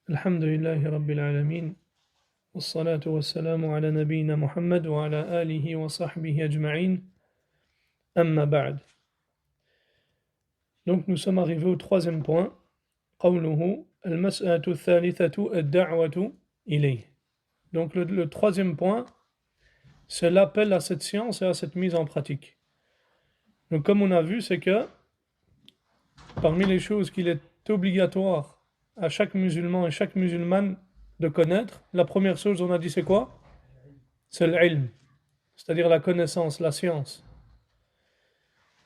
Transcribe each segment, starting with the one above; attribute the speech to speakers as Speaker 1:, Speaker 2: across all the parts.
Speaker 1: الحمد لله رب العالمين والصلاة والسلام على نبينا محمد وعلى آله وصحبه أجمعين أما بعد. Donc nous sommes arrivés au troisième point, قوله المسألة الثالثة الدعوة إليه. Donc le troisième point, c'est l'appel à cette science et à cette mise en pratique. Donc comme on a vu, c'est que parmi les choses qu'il est obligatoire à chaque musulman et chaque musulmane de connaître, la première chose, on a dit, c'est quoi? C'est l'ilm, c'est-à-dire la connaissance, la science.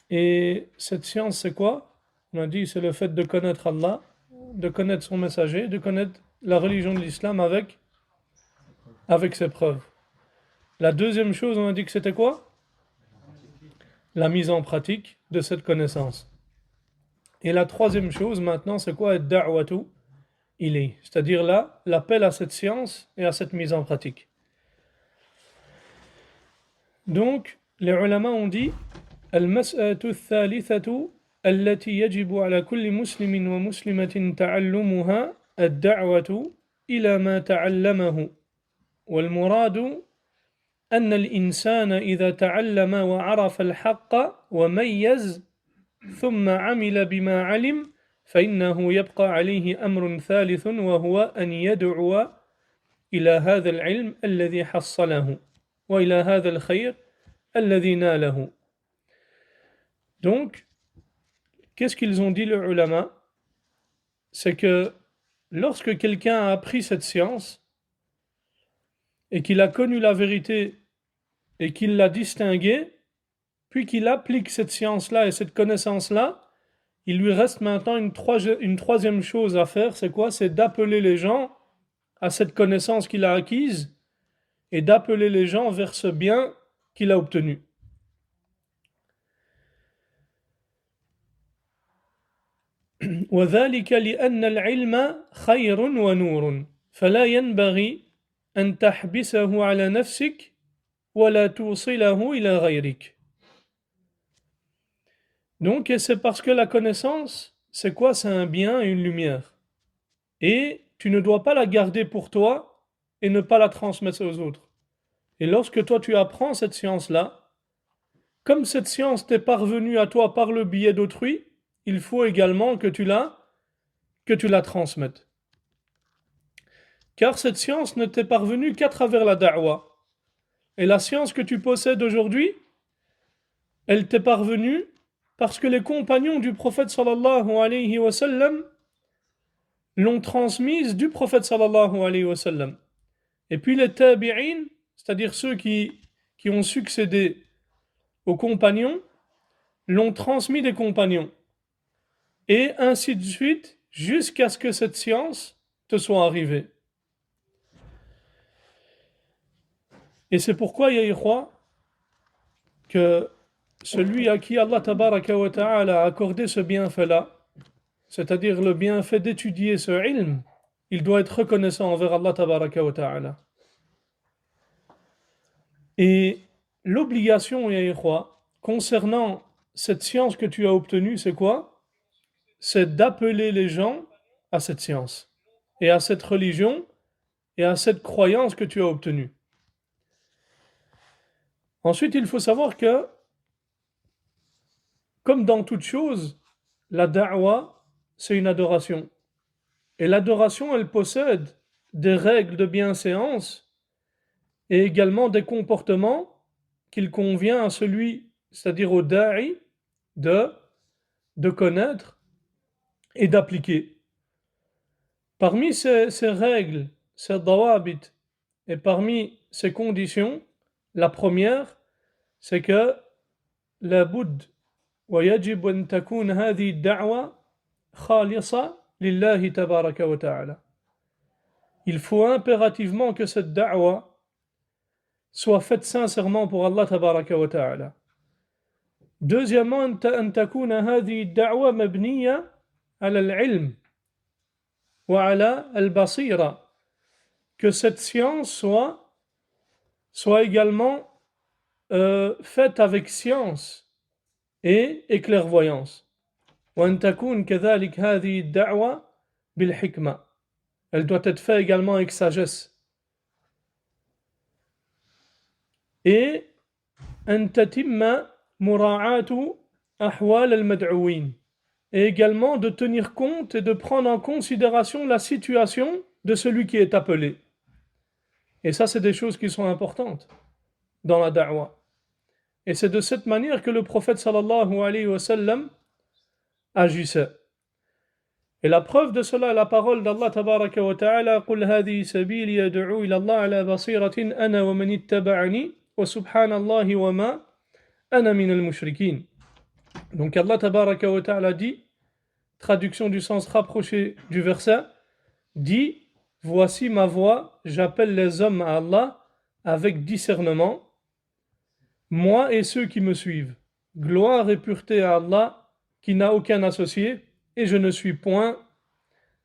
Speaker 1: Et cette science, c'est quoi? On a dit, c'est le fait de connaître Allah, de connaître son messager, de connaître la religion de l'islam avec ses preuves. La deuxième chose, on a dit que c'était quoi? La mise en pratique de cette connaissance. Et la troisième chose, maintenant, c'est quoi? Ad-da'watu ilayh, c'est-à-dire là, l'appel à cette science et à cette mise en pratique. Donc, les ulama ont dit المسألة الثالثة التي يجب على كل مسلم ومسلمة تعلمها الدعوة إلى ما تعلمه والمراد أن الإنسان إذا تعلم وعرف الحق وميز ثم عمل بما علم فإنه يبقى عليه أمر ثالث وهو أن يدعو إلى هذا العلم الذي حصله وإلى هذا الخير الذي ناله. Donc, qu'est-ce qu'ils ont dit les ulama? C'est que lorsque quelqu'un a appris cette science et qu'il a connu la vérité et qu'il l'a distinguée, puis qu'il applique cette science-là et cette connaissance-là, il lui reste maintenant une troisième chose à faire, c'est quoi? C'est d'appeler les gens à cette connaissance qu'il a acquise et d'appeler les gens vers ce bien qu'il a obtenu. وذلك لأن العلم خير ونور فلا ينبغي أن تحبسه على نفسك ولا توصله إلى غيرك. Donc, et c'est parce que la connaissance, c'est quoi? C'est un bien et une lumière. Et tu ne dois pas la garder pour toi et ne pas la transmettre aux autres. Et lorsque toi tu apprends cette science-là, comme cette science t'est parvenue à toi par le biais d'autrui, il faut également que tu la transmettes. Car cette science ne t'est parvenue qu'à travers la da'wa. Et la science que tu possèdes aujourd'hui, elle t'est parvenue parce que les compagnons du prophète sallallahu alayhi wa sallam l'ont transmise du prophète sallallahu alayhi wa sallam. Et puis les tabi'in, c'est-à-dire ceux qui ont succédé aux compagnons, l'ont transmis des compagnons. Et ainsi de suite, jusqu'à ce que cette science te soit arrivée. Et c'est pourquoi, ya ikhwa, que celui à qui Allah tabaraka wa ta'ala a accordé ce bienfait-là, c'est-à-dire le bienfait d'étudier ce ilm, il doit être reconnaissant envers Allah tabaraka wa ta'ala. Et l'obligation, ya ikhwa, concernant cette science que tu as obtenue, c'est quoi? C'est d'appeler les gens à cette science, et à cette religion, et à cette croyance que tu as obtenue. Ensuite, il faut savoir que, comme dans toute chose, la da'wa, c'est une adoration. Et l'adoration, elle possède des règles de bienséance et également des comportements qu'il convient à celui, c'est-à-dire au da'i, de connaître et d'appliquer. Parmi ces règles, ces dawabit, et parmi ces conditions, la première, c'est que la boud ويجب أن تكون هذه الدعوة خالصة لله تبارك وتعالى. Il faut impérativement que cette da'wa soit faite sincèrement pour Allah tabaraka wa ta'ala. Deuxièmement, أن تكون هذه الدعوة مبنية على العلم وعلى البصيرة. Que cette science soit également faite avec science et clairvoyance. وأن تكون كذلك هذه الدعوة بالحكمة. Elle doit être faite également avec sagesse. Et أن تتم مراعاة أحوال المدعوين. Et également de tenir compte et de prendre en considération la situation de celui qui est appelé. Et ça, c'est des choses qui sont importantes dans la da'wah. Et c'est de cette manière que le prophète sallallahu alayhi wa sallam agissait. Et la preuve de cela est la parole d'Allah tabaraka wa ta'ala قُلْ هَذِهِ سَبِيلِي يَدْعُو إِلَى اللَّهِ عَلَى بَصِيرَةٍ أَنَا وَمَنِ اتَّبَعَنِي وَسُبْحَانَ اللَّهِ وَمَا أَنَا مِنَ الْمُشْرِكِينَ. Donc Allah tabaraka wa ta'ala dit, traduction du sens rapproché du verset, dit: voici ma voix, j'appelle les hommes à Allah avec discernement, moi et ceux qui me suivent. Gloire et pureté à Allah qui n'a aucun associé, et je ne suis point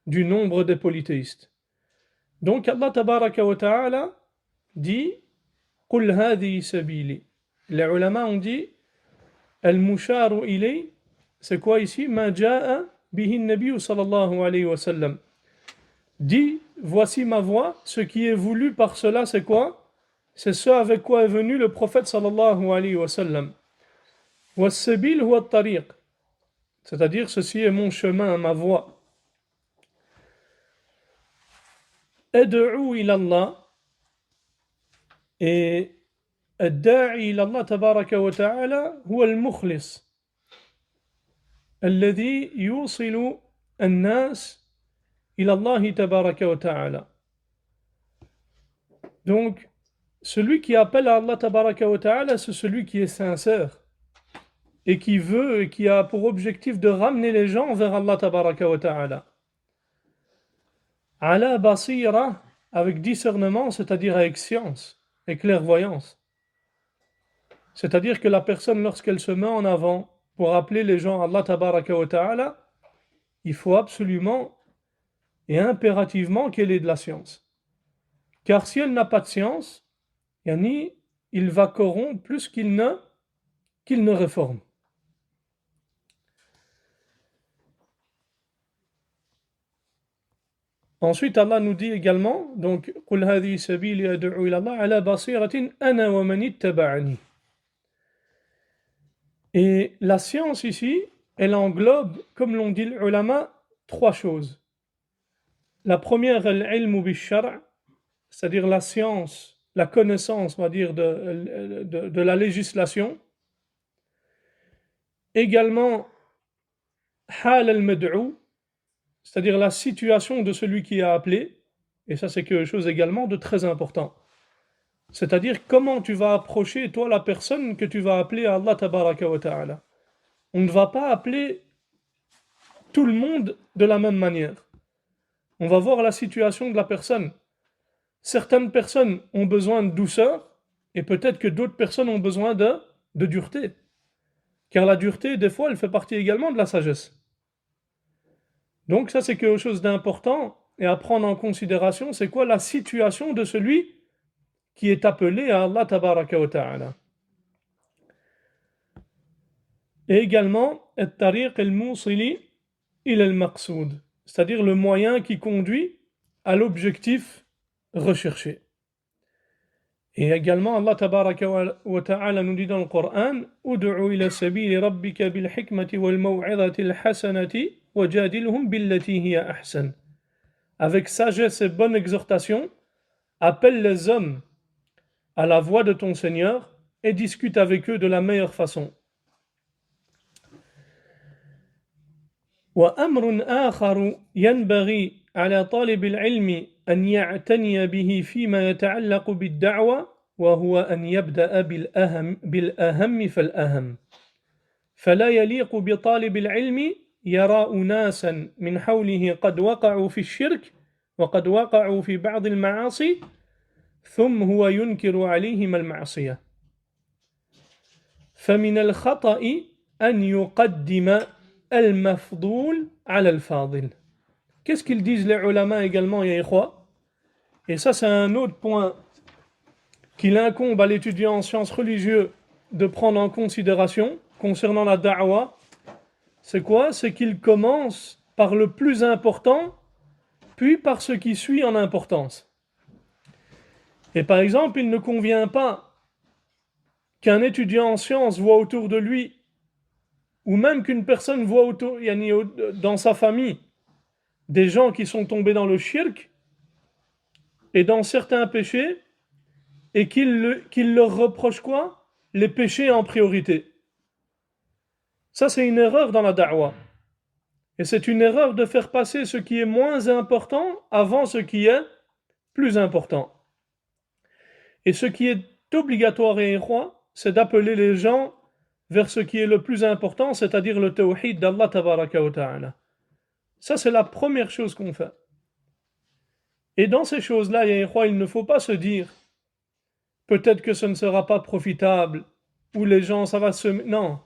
Speaker 1: du nombre des polythéistes. Donc Allah tabaraka wa ta'ala dit: قُلْ هَذِهِ سَبِيلِي. Les ulama ont dit al-musharu ilay, c'est quoi ici? Ma ja'a bihi an-nabi sallallahu alayhi wa sallam. Dit: voici ma voix, ce qui est voulu par cela, c'est quoi? C'est ce avec quoi est venu le prophète sallallahu alayhi wa sallam. Was-sabil huwa at-tariq, c'est-à-dire ceci est mon chemin, ma voie. Ad'u ila Allah, et الداعي إلى الله تبارك وتعالى هو المخلص الذي يوصل الناس إلى الله تبارك وتعالى. Donc, celui qui appelle à Allah tabaraka wa ta'ala, c'est celui qui est sincère et qui veut et qui a pour objectif de ramener les gens vers Allah tabaraka wa ta'ala. Ala basira, avec discernement, c'est-à-dire avec science et clairvoyance. C'est-à-dire que la personne, lorsqu'elle se met en avant pour appeler les gens à Allah tabaraka wa ta'ala, il faut absolument et impérativement qu'elle ait de la science. Car si elle n'a pas de science, yani, il va corrompre plus qu'il ne réforme. Ensuite, Allah nous dit également, donc, قُلْ هَذِهِ سَبِيلِي أَدْعُو إِلَى اللَّهِ عَلَى بَصِيرَةٍ أَنَا وَمَنِ اتَّبَعَنِي. Et la science ici, elle englobe, comme l'ont dit les ulama, trois choses. La première, al-ilmu bi-shar', c'est-à-dire la science, la connaissance, on va dire, de la législation. Également, hal al-mad'u, c'est-à-dire la situation de celui qui a appelé. Et ça, c'est quelque chose également de très important. C'est-à-dire comment tu vas approcher, toi, la personne que tu vas appeler à Allah tabaraka wa ta'ala. On ne va pas appeler tout le monde de la même manière. On va voir la situation de la personne. Certaines personnes ont besoin de douceur, et peut-être que d'autres personnes ont besoin de dureté. Car la dureté, des fois, elle fait partie également de la sagesse. Donc ça, c'est quelque chose d'important, et à prendre en considération, c'est quoi la situation de celui qui est appelé à Allah tabaraka wa ta'ala. Et également, at-tariq al-musili ila al-maqsoud, c'est-à-dire le moyen qui conduit à l'objectif recherché. Et également, Allah tabaraka wa ta'ala nous dit dans le Coran: Ud'u ila sabili rabbika bil hikmati wal maw'izati al hasanati wajadilhum billati hiya ahsan. Avec sagesse et bonne exhortation, appelle les hommes à la voix de ton Seigneur et discute avec eux de la meilleure façon. وأمر آخر ينبغي على طالب العلم أن يعتني به فيما يتعلق بالدعوة وهو أن يبدأ بالأهم فالأهم فلا يليق بطالب العلم يرى أناسا من حوله قد وقعوا في الشرك وقد وقعوا في بعض المعاصي ثم هو ينكر عليهم المعصية فمن الخطأ أن يقدم al-mafdoul ala al-fadil. Qu'est-ce qu'ils disent les ulama également, ya ikhwa? Et ça, c'est un autre point qu'il incombe à l'étudiant en sciences religieuses de prendre en considération concernant la da'wa. C'est quoi? C'est qu'il commence par le plus important, puis par ce qui suit en importance. Et par exemple, il ne convient pas qu'un étudiant en sciences voit autour de lui, ou même qu'une personne voit autour, dans sa famille, des gens qui sont tombés dans le shirk et dans certains péchés, et qu'il leur reproche quoi? Les péchés en priorité. Ça, c'est une erreur dans la da'wah. Et c'est une erreur de faire passer ce qui est moins important avant ce qui est plus important. Et ce qui est obligatoire et roi, c'est d'appeler les gens vers ce qui est le plus important, c'est-à-dire le tawhid d'Allah tabaraka wa ta'ala. Ça, c'est la première chose qu'on fait. Et dans ces choses-là, il ne faut pas se dire peut-être que ce ne sera pas profitable, ou les gens, ça va se... Non.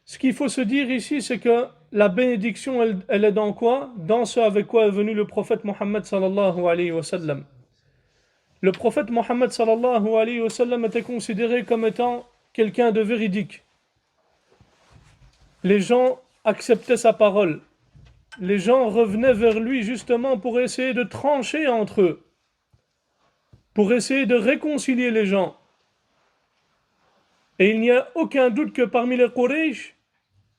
Speaker 1: Ce qu'il faut se dire ici, c'est que la bénédiction, elle est dans quoi? Dans ce avec quoi est venu le prophète Mohammed sallallahu alayhi wa sallam. Le prophète Mohammed sallallahu alayhi wa sallam était considéré comme étant quelqu'un de véridique. Les gens acceptaient sa parole. Les gens revenaient vers lui justement pour essayer de trancher entre eux, pour essayer de réconcilier les gens. Et il n'y a aucun doute que parmi les Quraysh,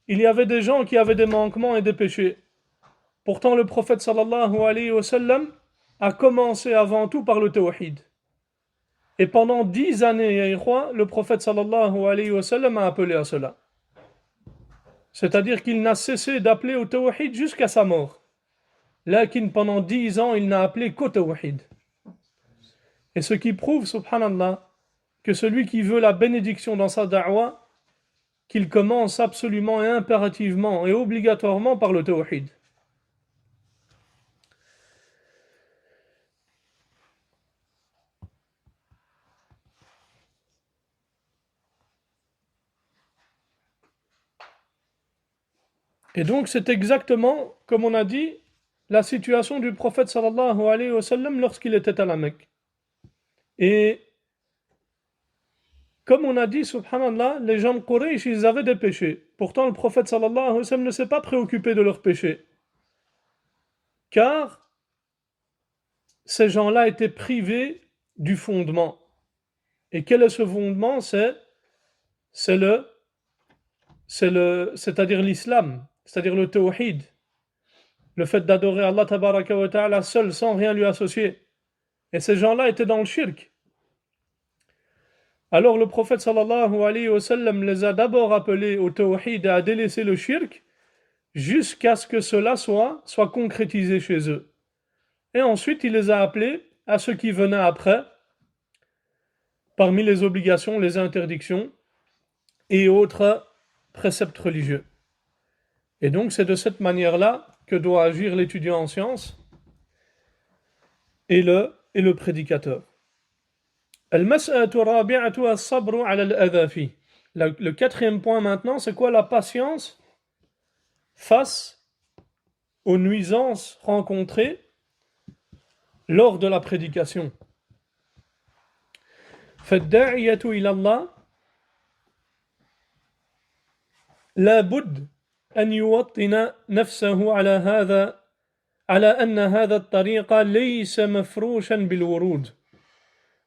Speaker 1: il y avait des gens qui avaient des manquements et des péchés. Pourtant, le prophète sallallahu alayhi wa sallam a commencé avant tout par le tawhid. Et pendant 10 années, le prophète sallallahu alayhi wa sallam a appelé à cela. C'est-à-dire qu'il n'a cessé d'appeler au tawhid jusqu'à sa mort. Lakin pendant 10 ans, il n'a appelé qu'au tawhid. Et ce qui prouve, subhanallah, que celui qui veut la bénédiction dans sa da'wah, qu'il commence absolument et impérativement et obligatoirement par le tawhid. Et donc c'est exactement, comme on a dit, la situation du prophète sallallahu alayhi wa sallam lorsqu'il était à la Mecque. Et comme on a dit, subhanallah, les gens de Quraysh, ils avaient des péchés. Pourtant, le prophète sallallahu alayhi wa sallam ne s'est pas préoccupé de leurs péchés. Car ces gens-là étaient privés du fondement. Et quel est ce fondement? C'est-à-dire l'islam, c'est-à-dire le tawhid, le fait d'adorer Allah tabaraka wa ta'ala seul, sans rien lui associer. Et ces gens-là étaient dans le shirk. Alors le prophète sallallahu alayhi wa sallam les a d'abord appelés au tawhid et à délaisser le shirk jusqu'à ce que cela soit concrétisé chez eux. Et ensuite il les a appelés à ce qui venait après, parmi les obligations, les interdictions et autres préceptes religieux. Et donc c'est de cette manière-là que doit agir l'étudiant en sciences et le prédicateur. Le quatrième point maintenant, c'est quoi? La patience face aux nuisances rencontrées lors de la prédication. فالداعية إلى الله لا بد أن يوطن نفسه على أن هذا الطريق ليس مفروشا بالورود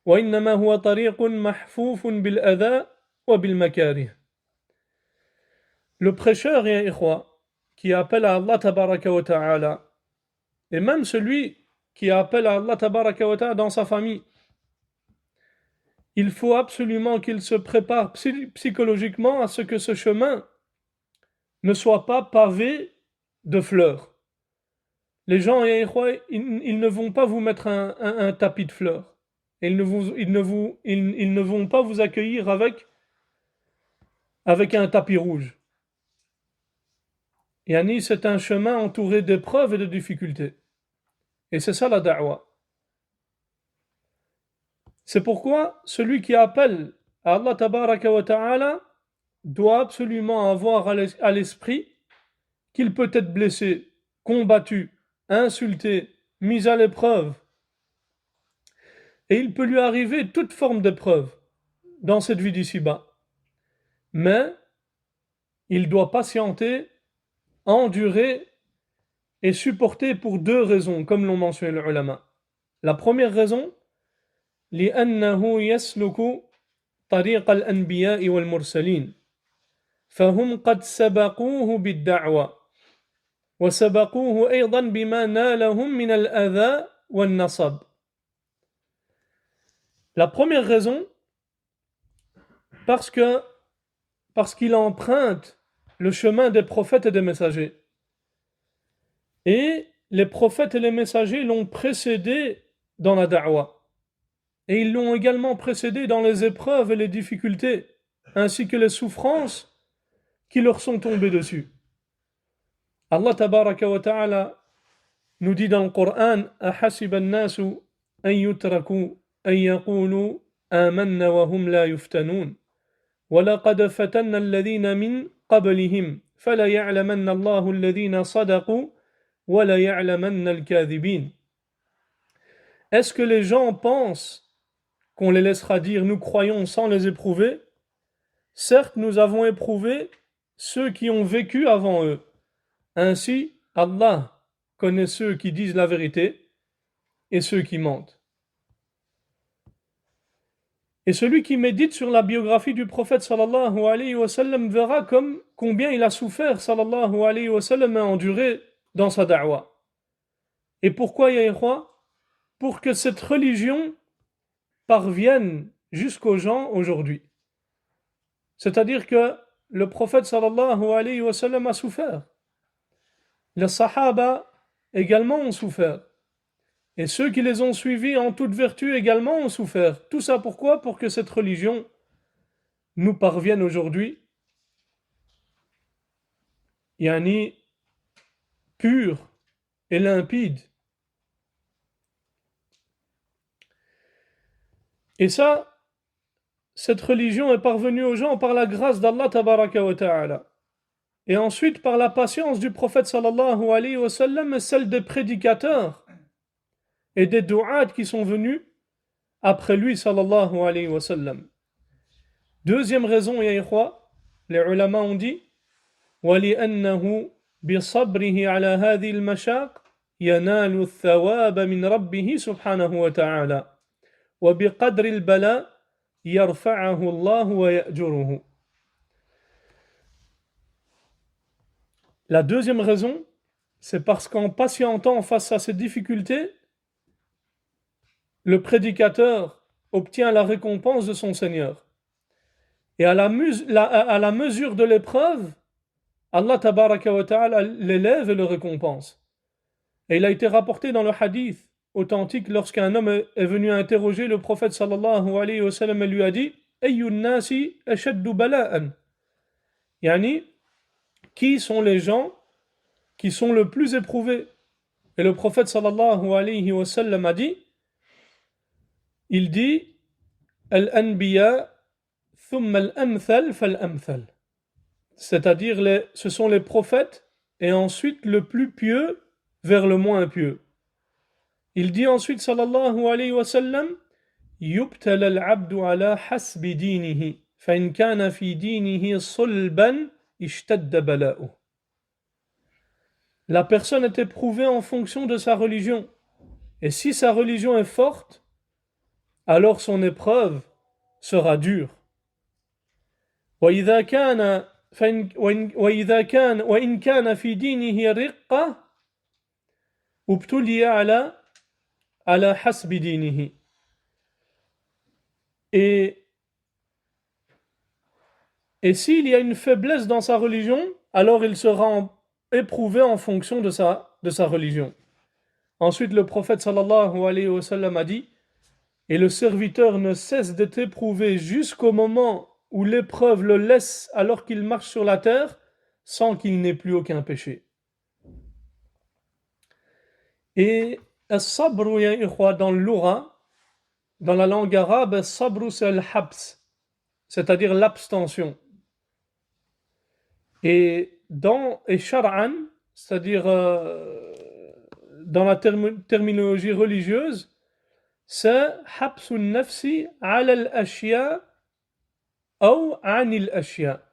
Speaker 1: وإنما هو طريق محفوف بالأذى وبالمكاره. Le prêcheur et ikhwa qui appelle à Allah tabaraka wa ta'ala, et même celui qui appelle à Allah tabaraka wa ta'ala dans sa famille, il faut absolument qu'il se prépare psychologiquement à ce que ce chemin ne soit pas pavé de fleurs. Les gens, ils ne vont pas vous mettre un tapis de fleurs. Ils ne vont pas vous accueillir avec un tapis rouge. Yani, c'est un chemin entouré d'épreuves et de difficultés. Et c'est ça la da'wah. C'est pourquoi celui qui appelle à Allah tabaraka wa ta'ala doit absolument avoir à l'esprit qu'il peut être blessé, combattu, insulté, mis à l'épreuve. Et il peut lui arriver toute forme d'épreuve dans cette vie d'ici-bas. Mais il doit patienter, endurer est supporté pour deux raisons, comme l'ont mentionné les ulama. La première raison, لأنه يسلك طريق الأنبياء والمرسلين فهم قد سبقوه بالدعوة وسبقوه أيضا بما نالهم من الأذى والنصب. La première raison, parce qu'il emprunte le chemin des prophètes et des messagers. Et les prophètes et les messagers l'ont précédé dans la da'wah. Et ils l'ont également précédé dans les épreuves et les difficultés, ainsi que les souffrances qui leur sont tombées dessus. Allah tabaraka wa ta'ala nous dit dans le Coran أحسب الناس أن يتركوا أن يقولوا آمنا وهم لا يفتنون ولقد فتنا الذين من قبلهم فلا يعلمن الله الذين صدقوا ولا يعلمن الكاذبين. Est-ce que les gens pensent qu'on les laissera dire nous croyons sans les éprouver? Certes, nous avons éprouvé ceux qui ont vécu avant eux. Ainsi, Allah connaît ceux qui disent la vérité et ceux qui mentent. Et celui qui médite sur la biographie du prophète sallallahu alayhi wa sallam verra comme combien il a souffert sallallahu alayhi wa sallam et enduré dans sa da'wah. Et pourquoi, ya ikhwa? Pour que cette religion parvienne jusqu'aux gens aujourd'hui. C'est-à-dire que le prophète sallallahu alayhi wa sallam a souffert. Les sahaba également ont souffert. Et ceux qui les ont suivis en toute vertu également ont souffert. Tout ça pourquoi? Pour que cette religion nous parvienne aujourd'hui, yani pure et limpide. Et ça, cette religion est parvenue aux gens par la grâce d'Allah tabaraka wa ta'ala. Et ensuite par la patience du prophète sallallahu alayhi wa sallam et celle des prédicateurs et des du'at qui sont venus après lui sallallahu alayhi wa sallam. Deuxième raison, ya ikhwa, les ulama ont dit وَلِأَنَّهُ بِصَبْرِهِ عَلَى هَذِهِ الْمَشَاقِ يَنَالُ الثَّوَابَ مِنْ رَبِّهِ سُبْحَانَهُ وَتَعَالَى وَبِقَدْرِ الْبَلَاءِ يَرْفَعَهُ اللَّهُ وَيَأْجُرُهُ. La deuxième raison, c'est parce qu'en patientant face à ces difficultés, le prédicateur obtient la récompense de son Seigneur. Et à la mesure de l'épreuve, Allah tabaraka wa ta'ala l'élève et le récompense. Et il a été rapporté dans le hadith authentique lorsqu'un homme est venu interroger le prophète sallallahu alayhi wa sallam et lui a dit Ayyun nasi ashaddu bala'an. Yani, qui sont les gens qui sont le plus éprouvés? Et le prophète sallallahu alayhi wa sallam a dit, il dit Al-anbiya thumma al-amthal fal-amthal. C'est-à-dire ce sont les prophètes et ensuite le plus pieux vers le moins pieux. Il dit ensuite sallallahu alayhi wa sallam يبتلى العبد على حسب دينه فإن كان في دينه صلبا اشتد بلاؤه. La personne est éprouvée en fonction de sa religion. Et si sa religion est forte, alors son épreuve sera dure. وإذا كان وإن كان في دينه رقة ابتلي على حسب دينه. Et s'il y a une faiblesse dans sa religion, alors il sera éprouvé en fonction de sa religion. Ensuite, le prophète sallallahu alayhi wa sallam a dit et le serviteur ne cesse d'être éprouvé jusqu'au moment où l'épreuve le laisse alors qu'il marche sur la terre sans qu'il n'ait plus aucun péché. Et as-sabru ya ikhwa dans le lugha, dans la langue arabe, as-sabru c'est al-habs, c'est-à-dire l'abstention. Et shar'an, c'est-à-dire dans la terminologie religieuse, c'est habsun nafsi ala al-ashya ou anil ashya.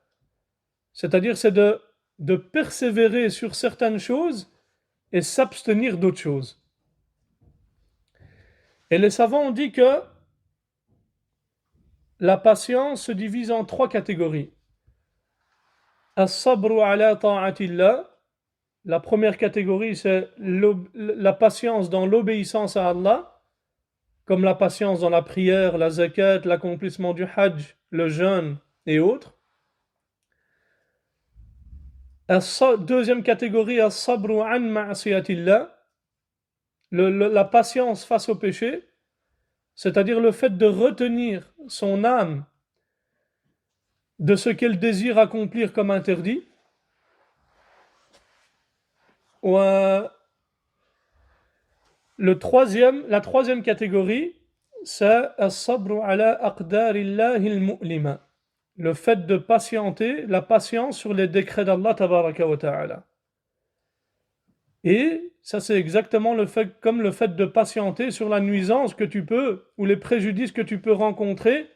Speaker 1: C'est-à-dire c'est de persévérer sur certaines choses et s'abstenir d'autre chose. Et les savants ont dit que la patience se divise en 3 catégories. As-sabru ala ta'atillah. La première catégorie, c'est la patience dans l'obéissance à Allah, comme la patience dans la prière, la zakat, l'accomplissement du hajj, le jeûne et autres. Deuxième catégorie, as-sabru an ma'asiyatillah, la patience face au péché, c'est-à-dire le fait de retenir son âme de ce qu'elle désire accomplir comme interdit. La troisième catégorie, c'est as-sabru ala aqdarillahi al-mu'lima, le fait de patienter, la patience sur les décrets d'Allah tabaraka wa ta'ala. Et ça, c'est exactement comme le fait de patienter sur la nuisance que tu peux, ou les préjudices que tu peux rencontrer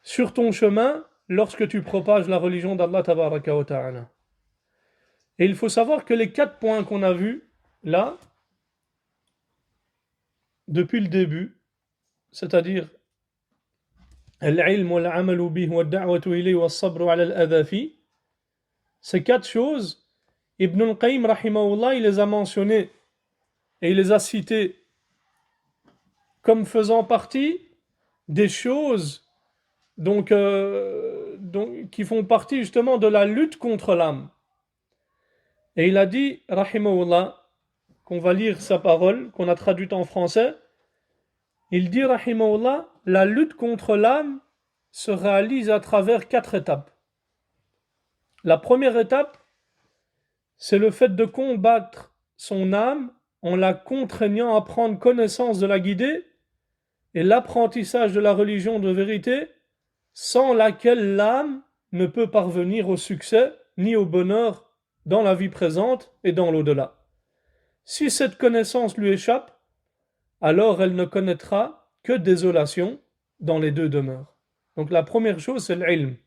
Speaker 1: sur ton chemin lorsque tu propages la religion d'Allah tabaraka wa ta'ala. Et il faut savoir que les 4 points qu'on a vus là, depuis le début, c'est-à-dire al-ilm wal-amalu bih wad-da'watu ilayhi was-sabru ala al-adha fi, ces 4 choses, Ibn al-Qayyim rahimahullah, il les a mentionnées et il les a citées comme faisant partie des choses qui font partie justement de la lutte contre l'âme. Et il a dit, rahimahullah, qu'on va lire sa parole, qu'on a traduite en français, il dit, rahimahullah, la lutte contre l'âme se réalise à travers 4 étapes. La première étape, c'est le fait de combattre son âme en la contraignant à prendre connaissance de la guidée et l'apprentissage de la religion de vérité, sans laquelle l'âme ne peut parvenir au succès ni au bonheur dans la vie présente et dans l'au-delà. Si cette connaissance lui échappe, alors elle ne connaîtra que désolation dans les 2 demeures. Donc la première chose, c'est l'ilm.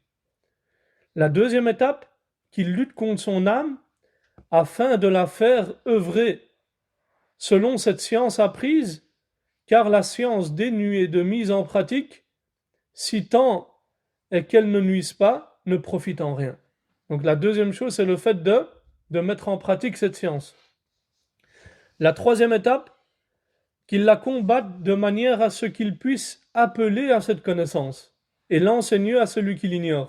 Speaker 1: La deuxième étape, qu'il lutte contre son âme afin de la faire œuvrer selon cette science apprise, car la science dénuée de mise en pratique, si tant est qu'elle ne nuise pas, ne profite en rien. Donc la deuxième chose, c'est le fait de mettre en pratique cette science. La troisième étape, qu'il la combatte de manière à ce qu'il puisse appeler à cette connaissance et l'enseigner à celui qui l'ignore.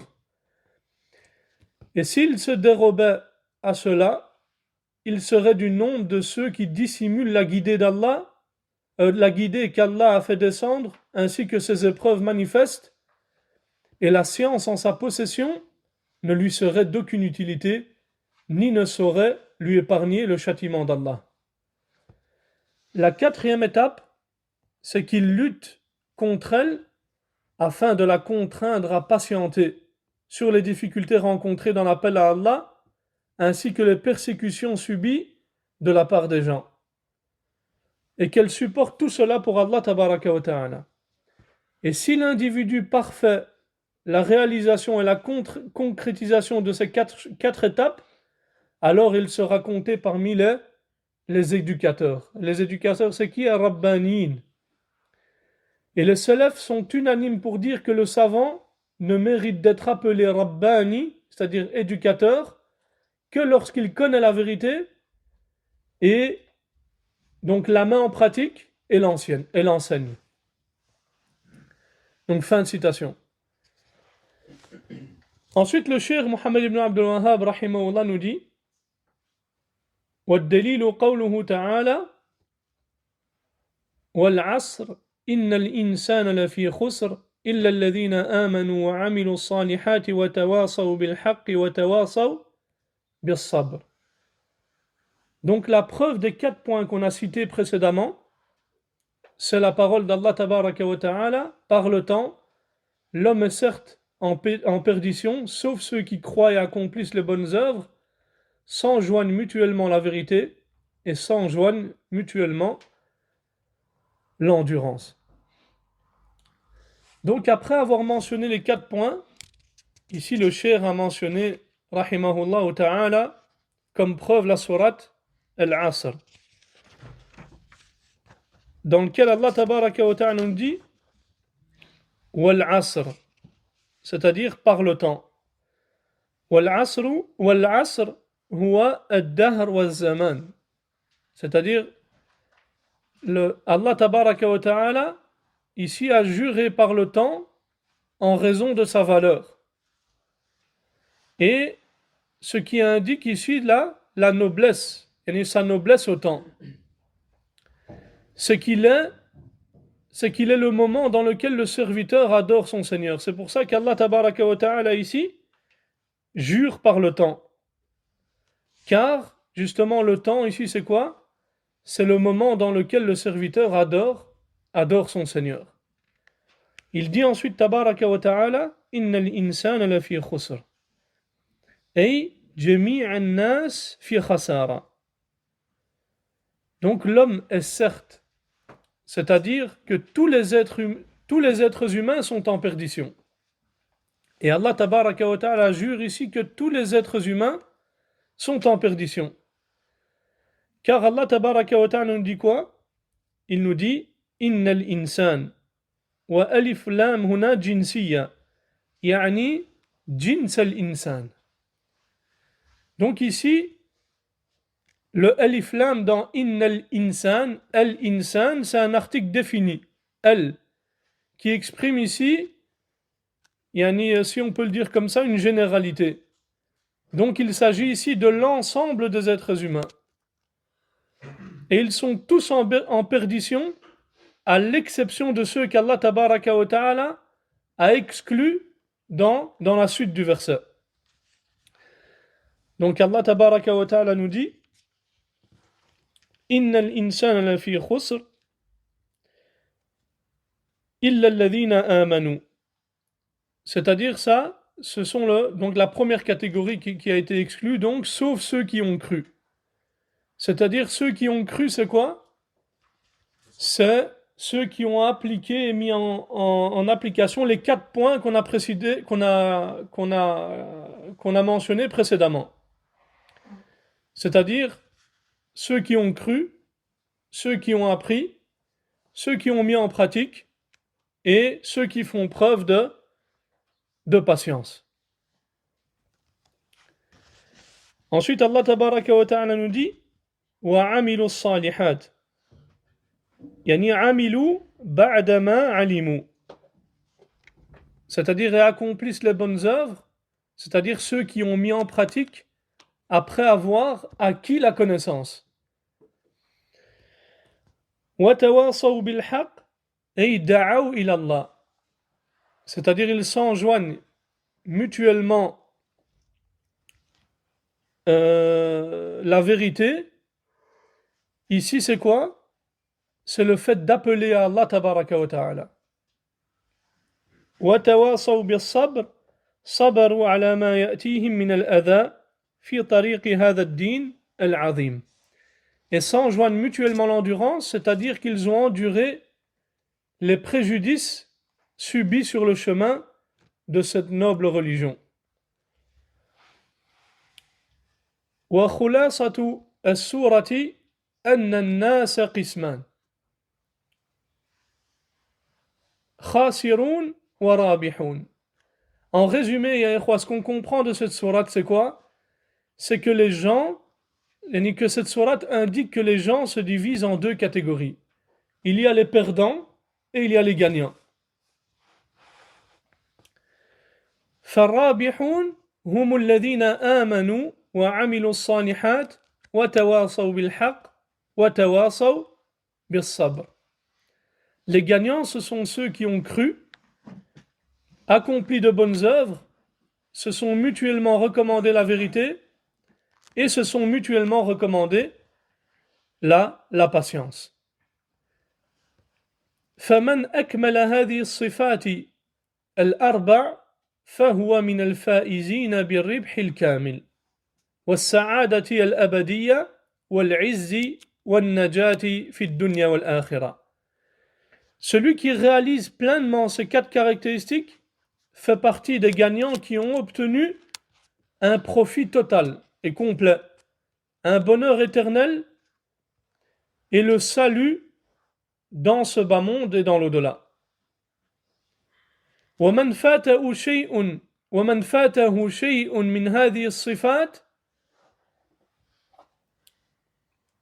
Speaker 1: Et s'il se dérobait à cela, il serait du nombre de ceux qui dissimulent la guidée d'Allah, la guidée qu'Allah a fait descendre, ainsi que ses épreuves manifestes, et la science en sa possession ne lui serait d'aucune utilité, ni ne saurait lui épargner le châtiment d'Allah. La quatrième étape, c'est qu'il lutte contre elle afin de la contraindre à patienter sur les difficultés rencontrées dans l'appel à Allah, ainsi que les persécutions subies de la part des gens. Et qu'elle supporte tout cela pour Allah tabaraka wa ta'ala. Et si l'individu parfait la réalisation et la concrétisation de ces quatre étapes, alors il sera compté parmi les éducateurs. Les éducateurs, c'est qui? Rabbaniin. Et les salafs sont unanimes pour dire que le savant ne mérite d'être appelé Rabbani, c'est-à-dire éducateur, que lorsqu'il connaît la vérité et donc la met en pratique et l'enseigne. Donc fin de citation. Ensuite, le cheikh Mohammed ibn Abdul Wahhab rahimahullah nous dit وَالدَّلِيلُ قَوْلُهُ تَعَالَى وَالْعَصْرِ إِنَّ الْإِنسَانَ لَفِي خُسْرٍ إِلَّا الَّذِينَ آمَنُوا وَعَمِلُوا الصَّالِحَاتِ وَتَوَاصَوْا بِالْحَقِّ وَتَوَاصَوْا بِالصَّبْرِ. Donc la preuve des 4 points qu'on a cités précédemment, c'est la parole d'Allah tabaraka wa ta'ala par le temps. L'homme est certes en perdition, sauf ceux qui croient et accomplissent les bonnes œuvres, s'enjoignent mutuellement la vérité et s'enjoignent mutuellement l'endurance. Donc après avoir mentionné les 4 points, ici le cheikh a mentionné rahimahullah ta'ala comme preuve la sourate al-Asr, dans lequel Allah tabaraka wa ta'ala nous dit wal-Asr, c'est-à-dire par le temps. Wal-Asr huwa ad-dahr wal-zaman, c'est-à-dire Allah tabaraka wa ta'ala ici a juré par le temps en raison de sa valeur. Et ce qui indique ici là la noblesse, et sa noblesse au temps. C'est qu'il est le moment dans lequel le serviteur adore son Seigneur. C'est pour ça qu'Allah tabaraka wa ta'ala ici jure par le temps. Car justement le temps ici c'est quoi? C'est le moment dans lequel le serviteur adore son Seigneur. Il dit ensuite tabaraka wa ta'ala innal insana lafi khusr. Ay jami'an nas fi khasara. Donc l'homme est certes, c'est-à-dire que tous les êtres humains sont en perdition. Et Allah tabaraka wa ta'ala jure ici que tous les êtres humains sont en perdition. Car Allah tabaraka wa ta'ala nous dit quoi? Il nous dit innal insan wa alif lam huna jinsiya yani jins al insan. Donc ici le alif lam dans innal insan, al-insan, c'est un article défini, al, qui exprime ici, yani, si on peut le dire comme ça, une généralité. Donc il s'agit ici de l'ensemble des êtres humains. Et ils sont tous en perdition, à l'exception de ceux qu'Allah tabaraka wa ta'ala a exclus dans la suite du verset. Donc Allah tabaraka wa ta'ala nous dit Innal insana lafi khusr illa alladhina amanu. C'est-à-dire ça, ce sont donc la première catégorie qui a été exclue, donc sauf ceux qui ont cru. C'est-à-dire ceux qui ont cru, c'est quoi? C'est ceux qui ont appliqué et mis en application les 4 points qu'on a mentionnés précédemment. C'est-à-dire ceux qui ont cru, ceux qui ont appris, ceux qui ont mis en pratique et ceux qui font preuve de patience. Ensuite, Allah tabaraka wa ta'ala nous dit wa amilu salihat. Yani amilu ba'da ma alimu. C'est-à-dire et accomplissent les bonnes œuvres, c'est-à-dire ceux qui ont mis en pratique après avoir acquis la connaissance. Wa tawasaw bil haqq ay da'aw ila Allah. C'est-à-dire ils s'enjoignent mutuellement la vérité. Ici c'est quoi? C'est le fait d'appeler à Allah tabaraka wa ta'ala. Wa tawasaw bis sabr sabaru ala ma ya'tihim min al-adha fi tariqi hadha ad-din al-'azim. Et s'enjoignent mutuellement l'endurance, c'est-à-dire qu'ils ont enduré les préjudices subis sur le chemin de cette noble religion. Wa khulasatu as-surati anna an-nasa qisman khasirun wa rabihun. En résumé, ya ikhwa, ce qu'on comprend de cette sourate, c'est quoi? C'est que les gens, que cette sourate indique que les gens se divisent en 2 catégories. Il y a les perdants et il y a les gagnants. فالرابحون هم الذين آمنوا وعملوا الصالحات وتواصوا بالحق وتواصوا بالصبر. Les gagnants, ce sont ceux qui ont cru, accompli de bonnes œuvres, se sont mutuellement recommandé la vérité et se sont mutuellement recommandé la patience. فمن أكمل هذه الصفات الأربع فهو من الفائزين بالربح الكامل والسعادة الأبدية والعز والنجاة في الدنيا والآخرة. Celui qui réalise pleinement ces 4 caractéristiques fait partie des gagnants qui ont obtenu un profit total et complet, un bonheur éternel et le salut dans ce bas monde et dans l'au-delà. ومن فاته شيء ومن فاته شيء من هذه الصفات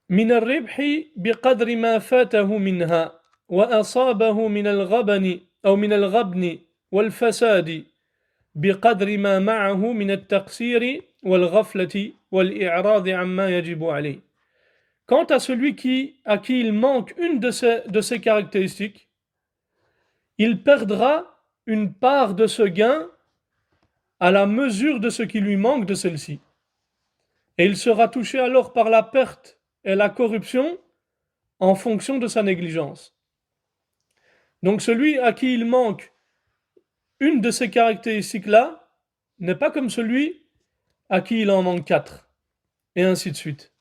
Speaker 1: من الربح بقدر ما فاته منها وأصابه من الغبن أو من الغبن والفساد بقدر ما معه من التقصير والغفلة والإعراض عما يجب عليه. Quant à celui à qui il manque une de ces caractéristiques, il perdra une part de ce gain à la mesure de ce qui lui manque de celle-ci. Et il sera touché alors par la perte et la corruption en fonction de sa négligence. Donc celui à qui il manque une de ces caractéristiques-là n'est pas comme celui à qui il en manque 4, et ainsi de suite.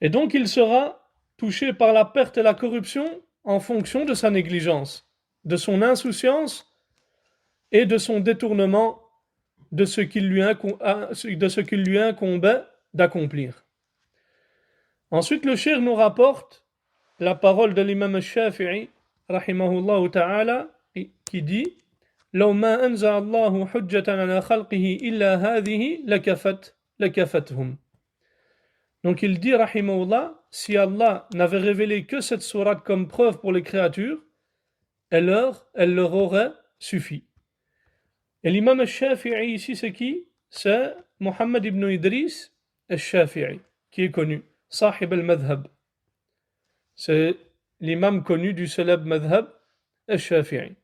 Speaker 1: Et donc il sera touché par la perte et la corruption en fonction de sa négligence, de son insouciance et de son détournement de ce qu'il lui incombait d'accomplir. Ensuite, le cheikh nous rapporte la parole de l'imam al-Shafi'i, rahimahullah ta'ala, qui dit لو ما أنزل الله حجة على خلقه إلا هذه لكفتهم. Donc il dit, rahimahullah, si Allah n'avait révélé que cette sourate comme preuve pour les créatures, elle leur aurait suffi. Et l'imam al-Shafi'i ici, c'est qui? C'est Mohammed ibn Idris al-Shafi'i, qui est connu, Sahib al-Madhab. C'est l'imam connu du célèbre Madhab al-Shafi'i.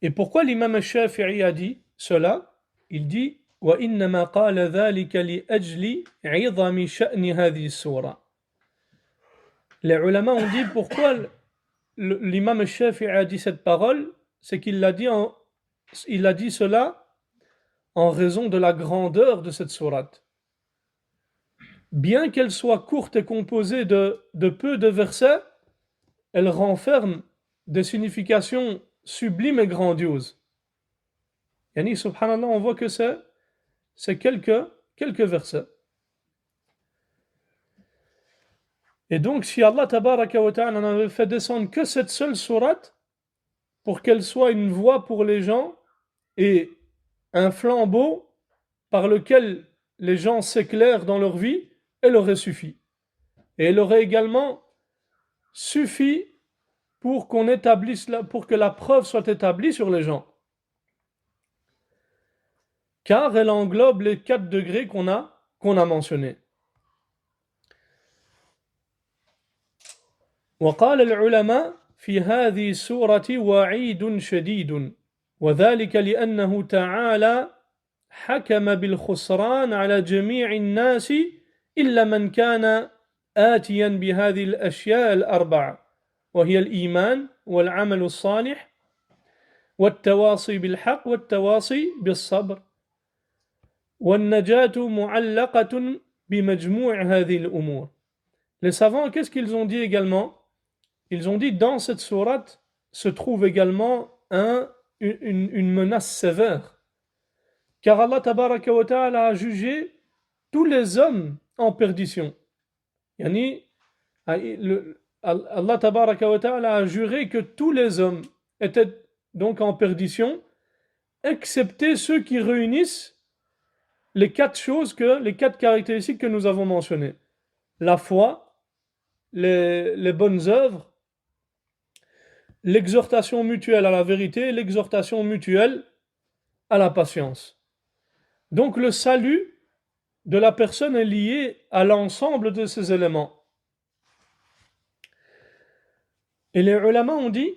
Speaker 1: Et pourquoi l'imam al-Shafi'i a dit cela? Il dit وإنما قال ذلك لأجل عظم شأن هذه السورة. Les ulama ont dit pourquoi l'imam al-Shafi'i a dit cette parole, c'est qu'il a dit cela en raison de la grandeur de cette sourate. Bien qu'elle soit courte et composée de peu de versets, elle renferme des significations sublimes et grandioses. Yani, subhanallah, on voit que c'est quelques versets. Et donc, si Allah tabaraka wa ta'ala n'avait fait descendre que cette seule sourate, pour qu'elle soit une voie pour les gens et un flambeau par lequel les gens s'éclairent dans leur vie, elle aurait suffi. Et elle aurait également suffi pour que la preuve soit établie sur les gens. Car elle englobe les 4 degrés qu'on a mentionnés. وقال العلماء في هذه السورة وعيد شديد وذلك لأنه تعالى حكم بالخسران على جميع الناس إلا من كان آتيا بهذه الأشياء الأربع وهي الإيمان والعمل الصالح والتواصي بالحق والتواصي بالصبر والنجاة معلقة بمجموع هذه الأمور. Les savants, qu'est-ce qu'ils ont dit également? Ils ont dit dans cette sourate se trouve également une menace sévère. Car Allah tabaraka wa ta'ala a jugé tous les hommes en perdition. Yani, Allah tabaraka wa ta'ala a juré que tous les hommes étaient donc en perdition, excepté ceux qui réunissent les 4 caractéristiques que nous avons mentionnées. La foi, les bonnes œuvres, l'exhortation mutuelle à la vérité et l'exhortation mutuelle à la patience. Donc le salut de la personne est lié à l'ensemble de ces éléments. Et les ulama ont dit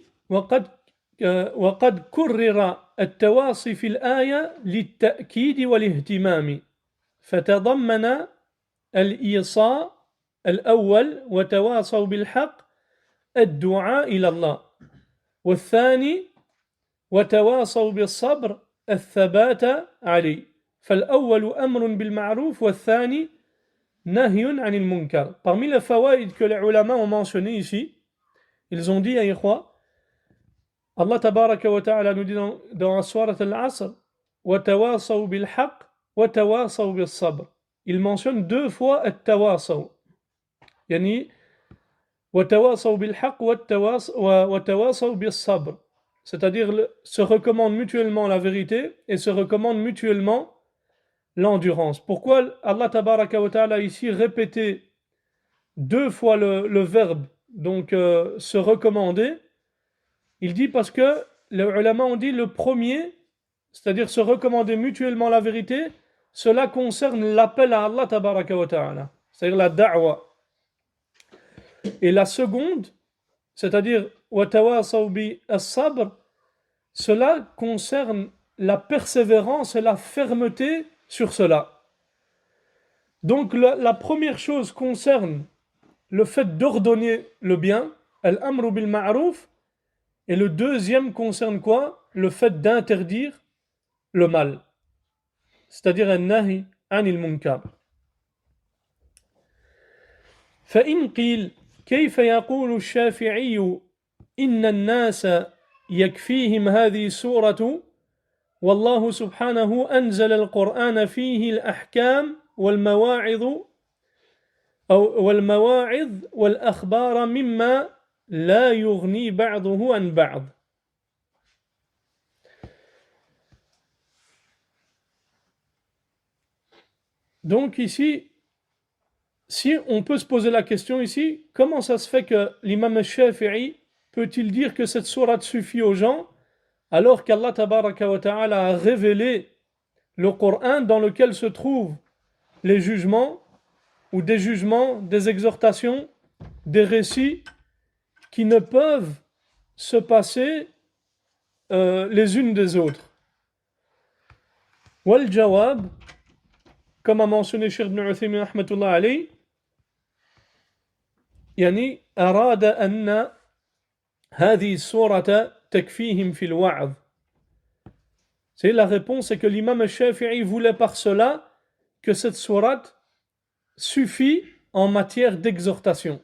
Speaker 1: وقد كرر التواصي في الآية للتأكيد والاهتمام فتضمن الإيصاء الأول وتواصوا بالحق الدعاء إلى الله والثاني وتواصوا بالصبر الثبات عليه فالأول أمر بالمعروف والثاني نهي عن المنكر. Parmi les fawaïd que les ulama ont mentionné ici, ils ont dit à Ikhwa, Allah tabaraka wa ta'ala nous dit dans la sourate al-Asr وتواصوا بالحق وتواصوا بالصبر. Il mentionne deux fois التواصوا. يعني وتواصوا بالحق وتواصوا بالصبر. C'est-à-dire se recommandent mutuellement la vérité et se recommandent mutuellement l'endurance. Pourquoi Allah Tabaraka wa Ta'ala a ici répété deux fois le verbe, donc se recommander? Il dit parce que les ulama ont dit le premier, c'est-à-dire se recommander mutuellement la vérité, cela concerne l'appel à Allah Tabaraka wa Ta'ala, c'est-à-dire la da'wa. Et la seconde, c'est-à-dire وَتَوَاصَوْا بِالصَّبْرِ, cela concerne la persévérance et la fermeté sur cela. Donc la première chose concerne le fait d'ordonner le bien, al-amru bil ma'ruf, et le deuxième concerne quoi? Le fait d'interdire le mal, c'est-à-dire an-nahi anil munkar. فإن قيل كيف يقول الشافعي إن الناس يكفيهم هذه السورة والله سبحانه أنزل القرآن فيه الأحكام والمواعظ والأخبار مما لا يغني بعضه عن بعض. Donc ici, si on peut se poser la question ici, comment ça se fait que l'imam al-Shafi'i peut-il dire que cette sourate suffit aux gens alors qu'Allah Tabaraka wa Ta'ala a révélé le Coran dans lequel se trouvent les jugements ou des jugements, des exhortations, des récits qui ne peuvent se passer les unes des autres. Wal jawab, comme a mentionné Cheikh Ibn Uthaymin rahmatullah alayhi, يعني أراد أن هذه السورة تكفيهم في الوعظ. C'est la réponse, c'est que l'imam Shafi'i voulait par cela que cette sourate suffit en matière d'exhortation.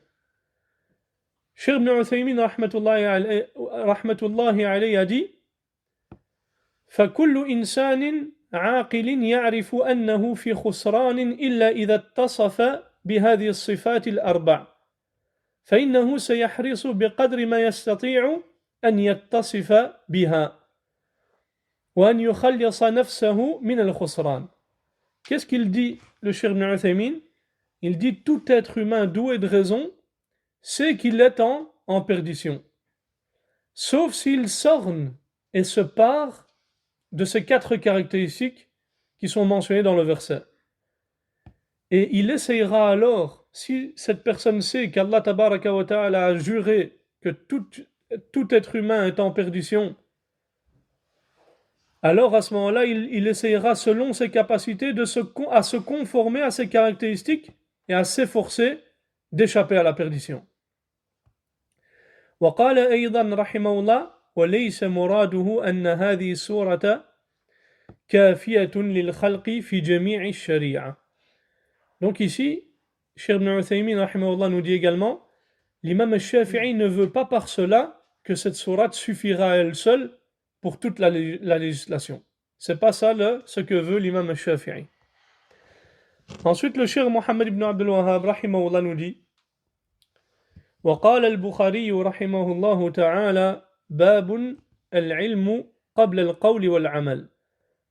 Speaker 1: Cheikh Ibn Uthaymin rahmatullahi alayhi a dit فكل إنسان عاقل يعرف أنه في خسران إلا إذا اتصف بهذه الصفات الأربع فإنه سيحرص بقدر ما يستطيع أن يتصف بها وأن يخلص نفسه من الخسران. Qu'est-ce qu'il dit, le Cheikh Ibn Uthaymin? Il dit tout être humain doué de raison sait qu'il est en perdition, sauf s'il s'orne et se pare de ces quatre caractéristiques qui sont mentionnées dans le verset. Et il essayera alors, si cette personne sait qu'Allah Tabaraka wa Ta'ala a juré que tout être humain est en perdition, alors à ce moment-là, il essayera selon ses capacités à se conformer à ces caractéristiques et à s'efforcer d'échapper à la perdition. وقال أيضا رحمه الله وليس مراده أن هذه السورة كافية للخلق في جميع الشريعة. Donc ici, Cheikh Ibn Uthaymin rahimahullah nous dit également, l'imam al-Shafi'i ne veut pas par cela que cette sourate suffira à elle seule pour toute la législation. C'est pas ça ce que veut l'imam al-Shafi'i. Ensuite, le Cheikh Mohammed ibn Abdul Wahhab rahimahullah nous dit وقال البخاري رحمه الله تعالى باب العلم قبل القول والعمل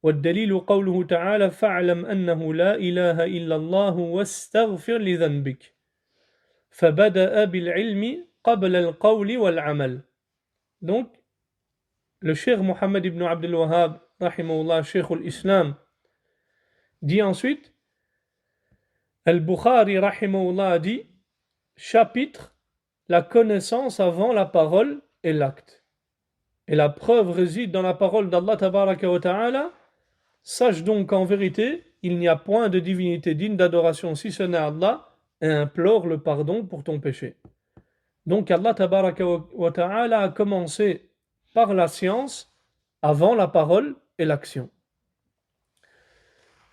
Speaker 1: والدليل قوله تعالى فاعلم أنه لا إله إلا الله واستغفر لذنبك فبدأ بالعلم قبل القول والعمل. Donc le Cheikh Mohammed ibn Abdul Wahhab rahimahullah, Cheikh al-Islam, dit ensuite Al-Bukhari rahimahullah a dit chapitre la connaissance avant la parole et l'acte. Et la preuve réside dans la parole d'Allah Tabaraka wa Ta'ala. Sache donc qu'en vérité, il n'y a point de divinité digne d'adoration si ce n'est Allah, et implore le pardon pour ton péché. Donc Allah Tabaraka wa Ta'ala a commencé par la science avant la parole et l'action.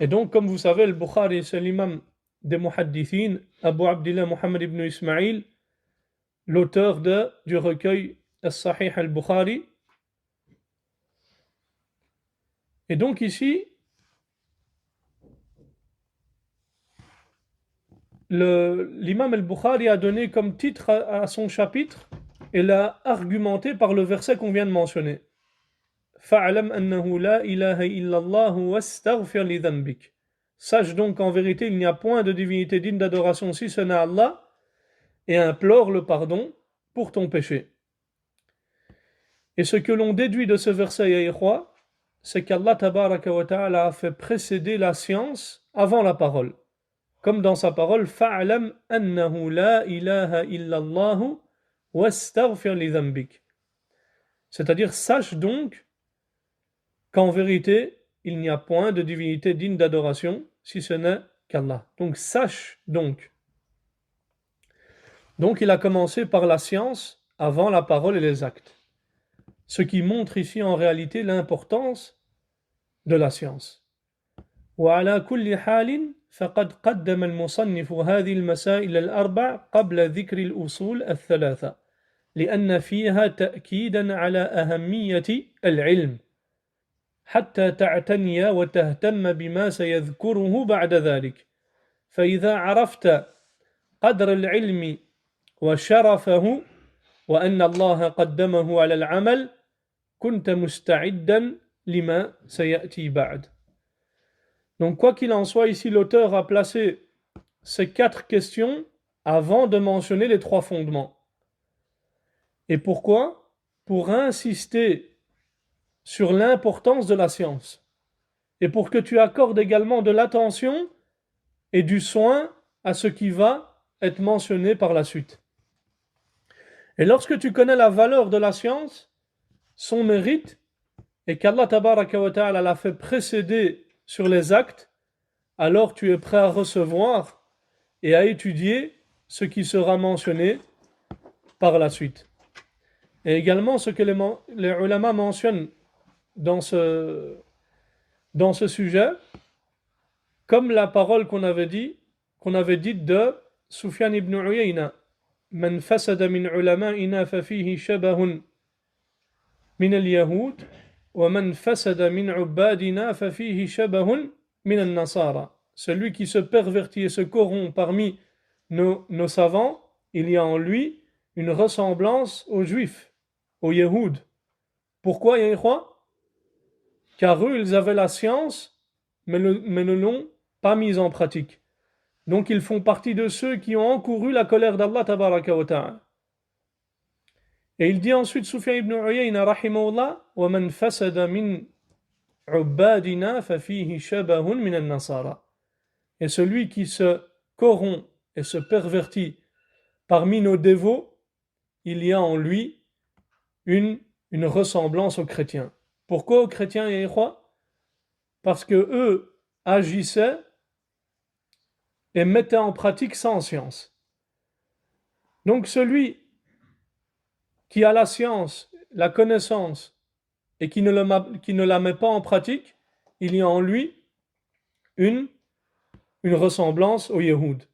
Speaker 1: Et donc, comme vous savez, le Bukhari, c'est l'imam des muhaddithin, Abu Abdillah Muhammad ibn Ismail, l'auteur du recueil As-Sahih al-Bukhari. Et donc ici, l'imam al-Bukhari a donné comme titre à son chapitre et l'a argumenté par le verset qu'on vient de mentionner. فَاعْلَمْ أَنَّهُ لَا إِلَهَ إِلَّا اللَّهُ وَاسْتَغْفِرْ لِذَنْبِكَ. Sache donc qu'en vérité il n'y a point de divinité digne d'adoration si ce n'est Allah, et implore le pardon pour ton péché. Et ce que l'on déduit de ce verset, ya ikhwa, c'est qu'Allah tabaraka wa ta'ala a fait précéder la science avant la parole. Comme dans sa parole, فَاعْلَمْ أَنَّهُ لَا إِلَهَ إِلَّا اللَّهُ وَاسْتَغْفِرْ لِذَنْبِكَ. C'est-à-dire, sache donc qu'en vérité, il n'y a point de divinité digne d'adoration si ce n'est qu'Allah. Donc, sache donc. Donc, il a commencé par la science avant la parole et les actes. Ce qui montre ici en réalité l'importance de la science. وعلى كل حال فقد قدم المصنف هذه المسائل الأربع قبل ذكر الأصول الثلاثة لأن فيها تأكيدا على أهمية العلم حتى تعتني وتهتم بما سيذكره بعد ذلك فإذا عرفت قدر العلم وشرفه وأن الله قدمه على العمل كنت مستعدا لما سيأتي بعد. Donc quoi qu'il en soit, ici l'auteur a placé ces 4 questions avant de mentionner les 3 fondements. Et pourquoi? Pour insister sur l'importance de la science. Et pour que tu accordes également de l'attention et du soin à ce qui va être mentionné par la suite. Et lorsque tu connais la valeur de la science, son mérite, et qu'Allah tabaraka wa ta'ala l'a fait précéder sur les actes, alors tu es prêt à recevoir et à étudier ce qui sera mentionné par la suite. Et également ce que les ulama mentionnent dans ce sujet, comme la parole qu'on avait dite de Sufyan ibn Uyayna, من فسد من علمائنا ففيه شبه من اليهود ومن فسد من عبادنا ففيه شبه من النصارى. Celui qui se pervertit et se corrompt parmi nos savants, il y a en lui une ressemblance aux juifs, aux yéhouds. Pourquoi, ya ikhwa? Car eux, ils avaient la science, mais ne l'ont pas mise en pratique. Donc ils font partie de ceux qui ont encouru la colère d'Allah tabaraka wa ta'ala. Et il dit ensuite, Sufyan ibn Uyayna rahimahullah, وَمَنْ فَسَدَ مِنْ عُبَّادِنَا فَفِيهِ شَبَهٌ مِنَ النَّصَارَى. Et celui qui se corrompt et se pervertit parmi nos dévots, il y a en lui une ressemblance aux chrétiens. Pourquoi aux chrétiens, ya ikhwa? Parce que eux agissaient et mettaient en pratique sans science. Donc celui qui a la science, la connaissance, et qui ne la met pas en pratique, il y a en lui une ressemblance au Yéhoud.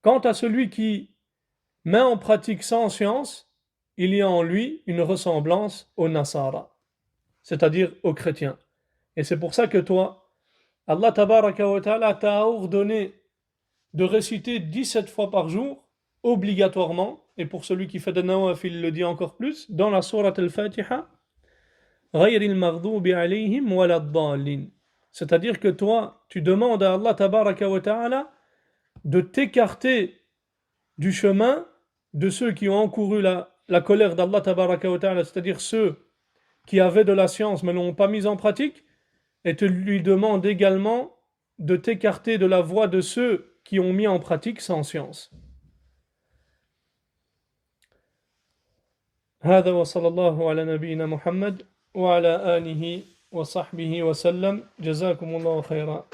Speaker 1: Quant à celui qui met en pratique sans science, il y a en lui une ressemblance au Nasara, c'est-à-dire aux chrétiens. Et c'est pour ça que toi, Allah tabaraka wa ta'ala t'a ordonné de réciter 17 fois par jour, obligatoirement, et pour celui qui fait de nawafil le dit encore plus, dans la sourate al-Fatiha, غَيْرِ الْمَغْضُوبِ عَلَيْهِمْ وَلَا الضَّالِّينَ. C'est-à-dire que toi, tu demandes à Allah tabaraka wa ta'ala de t'écarter du chemin de ceux qui ont encouru la colère d'Allah tabaraka wa ta'ala, c'est-à-dire ceux qui avaient de la science mais ne l'ont pas mise en pratique, et tu lui demandes également de t'écarter de la voie de ceux qui ont mis en pratique sans science. هذا وصلى الله على نبينا محمد وعلى آله وصحبه وسلم جزاكم الله خيرا.